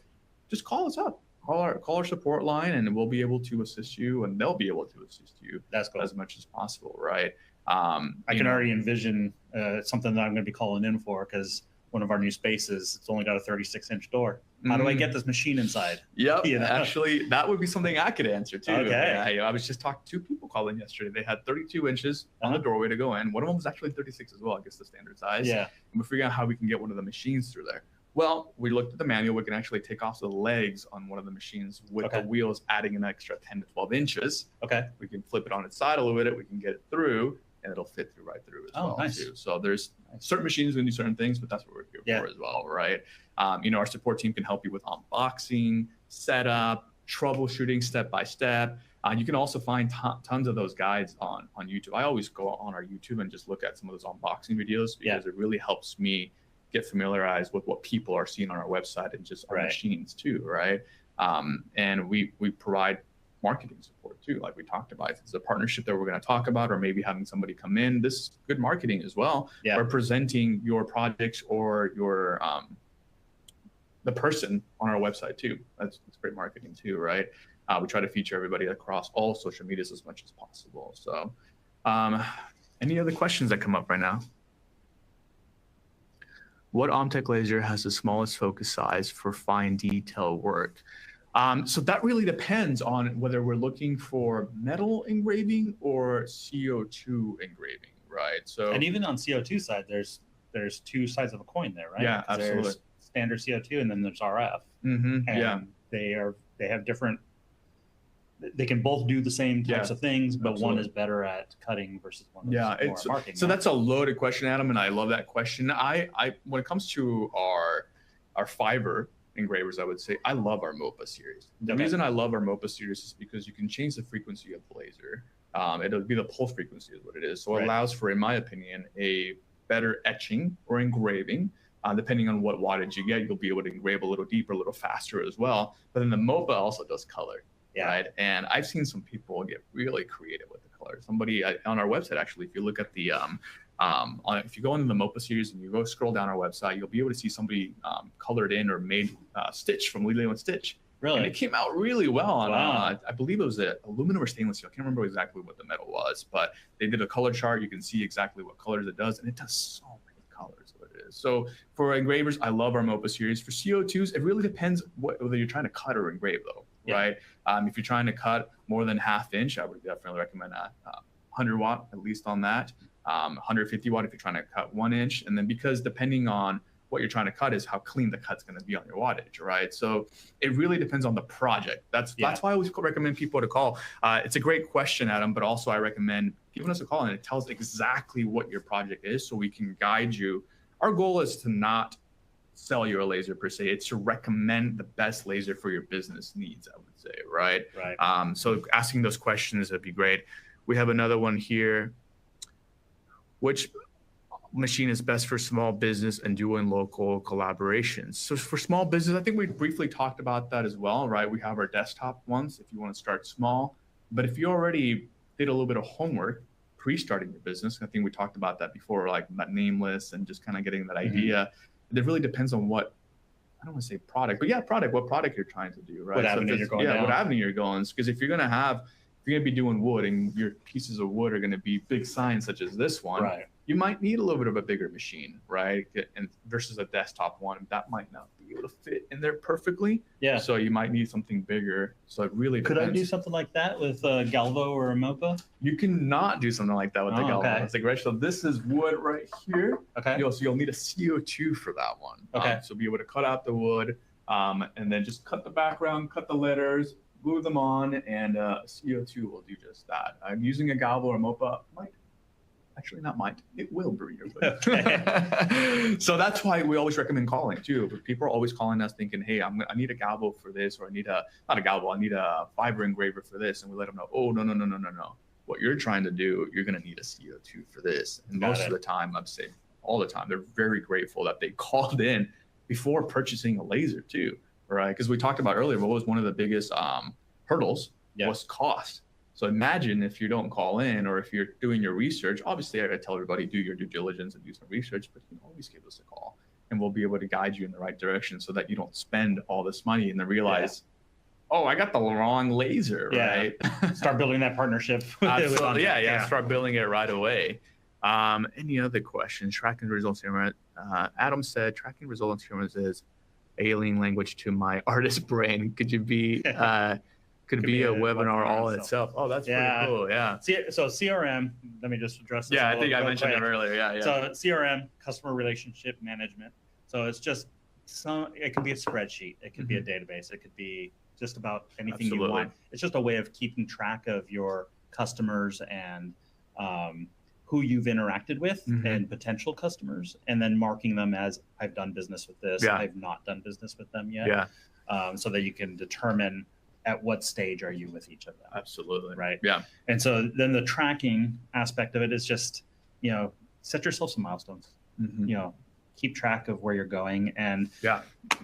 [SPEAKER 2] just call us up. Call our support line, and we'll be able to assist you, and they'll be able to assist you
[SPEAKER 3] That's cool.
[SPEAKER 2] as much as possible, right?
[SPEAKER 3] I can already envision something that I'm going to be calling in for, because one of our new spaces, it's only got a 36-inch door. How do I get this machine inside?
[SPEAKER 2] Yep.
[SPEAKER 3] You know?
[SPEAKER 2] Actually, that would be something I could answer too.
[SPEAKER 3] Okay.
[SPEAKER 2] I was just talking to 2 people calling yesterday. They had 32 inches on the doorway to go in. One of them was actually 36 as well, I guess the standard size.
[SPEAKER 3] Yeah.
[SPEAKER 2] And we're figuring out how we can get one of the machines through there. Well, we looked at the manual. We can actually take off the legs on one of the machines with the wheels adding an extra 10 to 12 inches.
[SPEAKER 3] Okay.
[SPEAKER 2] We can flip it on its side a little bit. We can get it through, and it'll fit right through as well,
[SPEAKER 3] nice.
[SPEAKER 2] too. So there's certain machines can do certain things, but that's what we're here for as well, right? You know, our support team can help you with unboxing, setup, troubleshooting step by step. You can also find tons of those guides on YouTube. I always go on our YouTube and just look at some of those unboxing videos, because it really helps me get familiarized with what people are seeing on our website and just our machines too, right? And we provide marketing support too, like we talked about. If it's a partnership that we're going to talk about, or maybe having somebody come in, this is good marketing as well. Or presenting your projects or your the person on our website too. That's great marketing too, right? We try to feature everybody across all social medias as much as possible. So any other questions that come up right now? What OMTech laser has the smallest focus size for fine detail work? So that really depends on whether we're looking for metal engraving or CO2 engraving, right? So,
[SPEAKER 3] and even on CO2 side, there's 2 sides of a coin there, right?
[SPEAKER 2] Yeah, absolutely.
[SPEAKER 3] There's standard CO2, and then there's RF. And they have different. They can both do the same types of things, but one is better at cutting versus one that's more at marking.
[SPEAKER 2] So that's a loaded question, Adam, and I love that question. I when it comes to our fiber engravers, I would say I love our MOPA series. The reason I love our MOPA series is because you can change the frequency of the laser. It'll be the pulse frequency is what it is. So it allows for, in my opinion, a better etching or engraving. Depending on what wattage you get, you'll be able to engrave a little deeper, a little faster as well. But then the MOPA also does color. Right. And I've seen some people get really creative with the colors. Somebody on our website, actually, if you look at the, if you go into the MOPA series and you go scroll down our website, you'll be able to see somebody colored in or made Stitch from Lilo and Stitch.
[SPEAKER 3] Really?
[SPEAKER 2] And it came out really well on, I believe it was aluminum or stainless steel. I can't remember exactly what the metal was, but they did a color chart. You can see exactly what colors it does, and it does so many colors. What it is. So for engravers, I love our MOPA series. For CO2s, it really depends whether you're trying to cut or engrave, though. Right. If you're trying to cut more than ½ inch, I would definitely recommend a 100 watt, at least on that. 150 watt if you're trying to cut 1 inch. And then because depending on what you're trying to cut is how clean the cut's going to be on your wattage, right? So it really depends on the project. That's why I always recommend people to call. It's a great question, Adam, but also I recommend giving us a call, and it tells exactly what your project is so we can guide you. Our goal is to not sell you a laser per se. It's to recommend the best laser for your business needs, I would say, right?
[SPEAKER 3] Right.
[SPEAKER 2] So asking those questions would be great. We have another one here. Which machine is best for small business and doing local collaborations? So for small business, I think we briefly talked about that as well, right? We have our desktop ones if you want to start small. But if you already did a little bit of homework pre-starting your business, I think we talked about that before, like that name list and just kind of getting that idea. It really depends on what, I don't want to say product, but product, what product you're trying to do, right?
[SPEAKER 3] What avenue you're going down.
[SPEAKER 2] What avenue you're going. Because if you're going to be doing wood and your pieces of wood are going to be big signs such as this one, you might need a little bit of a bigger machine, right? And versus a desktop one, that might not be able to fit in there perfectly.
[SPEAKER 3] Yeah.
[SPEAKER 2] So you might need something bigger. So it really depends.
[SPEAKER 3] Could I do something like that with a Galvo or a MOPA?
[SPEAKER 2] You cannot do something like that with the Galvo. It's like, so this is wood right here.
[SPEAKER 3] Okay.
[SPEAKER 2] So you'll need a CO2 for that one.
[SPEAKER 3] Okay.
[SPEAKER 2] So be able to cut out the wood and then just cut the background, cut the letters, glue them on, and CO2 will do just that. Using a Galvo or MOPA it will brew your food.
[SPEAKER 3] Okay.
[SPEAKER 2] So that's why we always recommend calling too. People are always calling us thinking, hey, I need a Galvo for this, or I need a fiber engraver for this. And we let them know, oh, no. What you're trying to do, you're going to need a CO2 for this. And most of the time, I'd say all the time, they're very grateful that they called in before purchasing a laser too, right? Because we talked about earlier, what was one of the biggest hurdles was cost. So imagine if you don't call in, or if you're doing your research. Obviously, I tell everybody, do your due diligence and do some research, but you can always give us a call and we'll be able to guide you in the right direction so that you don't spend all this money and then realize, oh, I got the wrong laser, right?
[SPEAKER 3] Start building that partnership.
[SPEAKER 2] Absolutely. Yeah. Start building it right away. Any other questions? Tracking results here. Adam said, tracking results here is alien language to my artist brain. Could you be... Could be a webinar all in itself. Oh, that's pretty cool. Yeah.
[SPEAKER 3] So CRM, let me just address this.
[SPEAKER 2] Yeah, I think I mentioned it earlier. Yeah.
[SPEAKER 3] So CRM, customer relationship management. So it's just it could be a spreadsheet. It could be a database. It could be just about anything you want. It's just a way of keeping track of your customers and who you've interacted with and potential customers, and then marking them as I've done business with this. I've not done business with them yet. So that you can determine at what stage are you with each of them.
[SPEAKER 2] Absolutely.
[SPEAKER 3] Right.
[SPEAKER 2] Yeah.
[SPEAKER 3] And so then the tracking aspect of it is just, set yourself some milestones, keep track of where you're going, and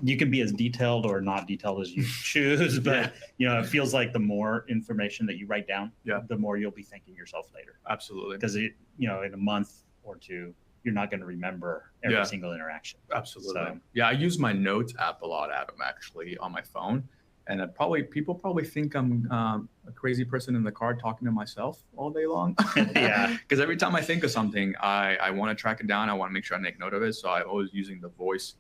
[SPEAKER 3] you can be as detailed or not detailed as you choose, but it feels like the more information that you write down, the more you'll be thanking yourself later.
[SPEAKER 2] Absolutely.
[SPEAKER 3] Because in a month or two, you're not going to remember every single interaction.
[SPEAKER 2] Absolutely. So, I use my notes app a lot, Adam, actually, on my phone. And people probably think I'm a crazy person in the car talking to myself all day long. Because every time I think of something, I want to track it down. I want to make sure I make note of it. So I'm always using the voice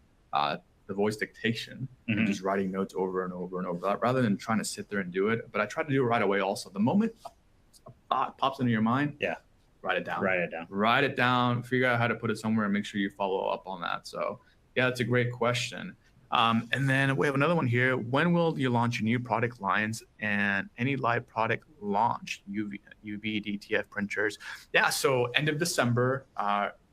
[SPEAKER 2] dictation and just writing notes over and over and over, rather than trying to sit there and do it. But I try to do it right away. Also, the moment a thought pops into your mind, write it down. Write it down. Figure out how to put it somewhere and make sure you follow up on that. So that's a great question. And then we have another one here. When will you launch your new product lines and any live product launch? UV DTF printers. So end of December,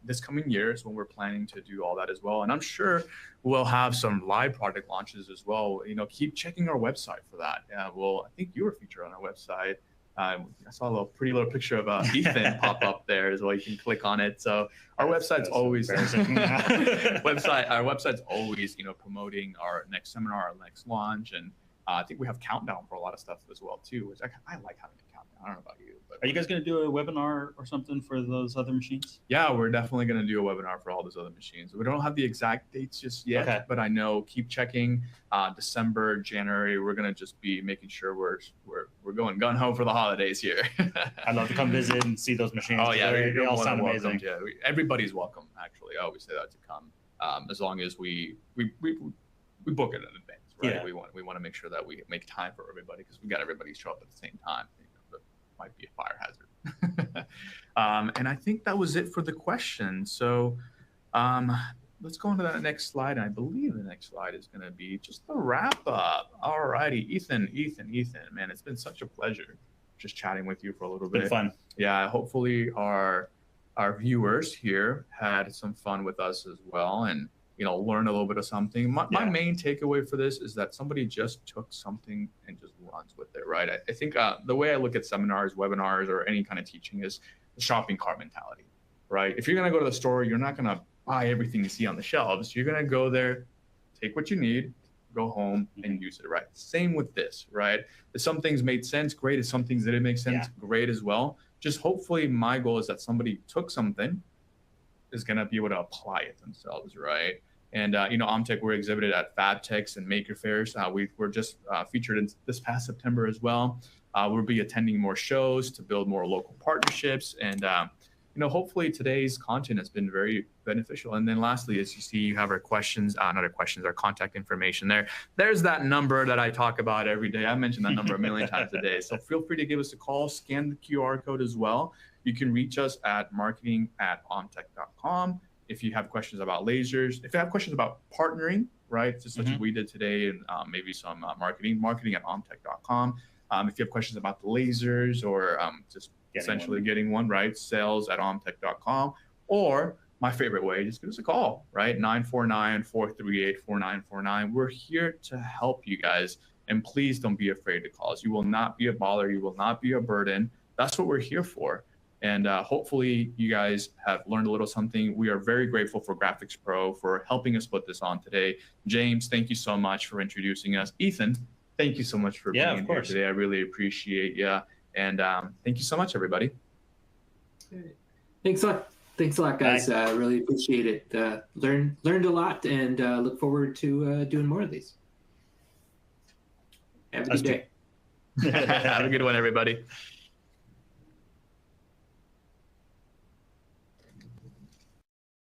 [SPEAKER 2] this coming year is when we're planning to do all that as well. And I'm sure we'll have some live product launches as well. Keep checking our website for that. I think you were featured on our website. I saw a pretty little picture of Ethan pop up there as well. You can click on it. So our website's always our website's always promoting our next seminar, our next launch, and I think we have countdown for a lot of stuff as well too. Which I like having a countdown. I don't know about you, but
[SPEAKER 3] are you guys going to do a webinar or something for those other machines?
[SPEAKER 2] Yeah, we're definitely going to do a webinar for all those other machines. We don't have the exact dates just yet, but I know keep checking. December, January, we're going to just be making sure we're going gun ho for the holidays here.
[SPEAKER 3] I'd love to come visit and see those machines.
[SPEAKER 2] Oh yeah,
[SPEAKER 3] they all sound amazing.
[SPEAKER 2] Yeah, everybody's welcome. Actually, I always say that to come, as long as we book it in advance. Right?
[SPEAKER 3] Yeah.
[SPEAKER 2] We want to make sure that we make time for everybody, because we got everybody show up at the same time. That might be a fire hazard. And I think that was it for the question. So let's go on to that next slide. And I believe the next slide is going to be just the wrap up. All righty, Ethan, man, it's been such a pleasure just chatting with you for a little bit.
[SPEAKER 3] It's been fun.
[SPEAKER 2] Yeah, hopefully our viewers here had some fun with us as well, and learn a little bit of something. My main takeaway for this is that somebody just took something and just runs with it, right? I think the way I look at seminars, webinars, or any kind of teaching is the shopping cart mentality, right? If you're going to go to the store, you're not going to buy everything you see on the shelves. You're going to go there, take what you need, go home and use it, right? Same with this, right? If some things made sense, great. If some things didn't make sense, great as well. Just hopefully my goal is that somebody took something, is going to be able to apply it themselves, right? And, OMTech, we're exhibited at FabTechs and Maker Fairs. We were just featured in this past September as well. We'll be attending more shows to build more local partnerships. And, hopefully today's content has been very beneficial. And then lastly, as you see, you have our questions, not our questions, our contact information there. There's that number that I talk about every day. I mention that number a million times a day. So feel free to give us a call, scan the QR code as well. You can reach us at marketing@omtech.com. If you have questions about lasers, if you have questions about partnering right? Just such as we did today, and maybe some marketing at OMTech.com. If you have questions about the lasers or just essentially getting one, right? Sales at OMTech.com, or my favorite way, just give us a call, right? 949-438-4949. We're here to help you guys. And please don't be afraid to call us. You will not be a bother. You will not be a burden. That's what we're here for. And hopefully you guys have learned a little something. We are very grateful for Graphics Pro for helping us put this on today. James, thank you so much for introducing us. Ethan, thank you so much for being here today. I really appreciate you. And thank you so much, everybody.
[SPEAKER 1] Thanks a lot. Thanks a lot, guys. Really appreciate it. Learned a lot, and look forward to doing more of these. Have a good day.
[SPEAKER 2] Have a good one, everybody.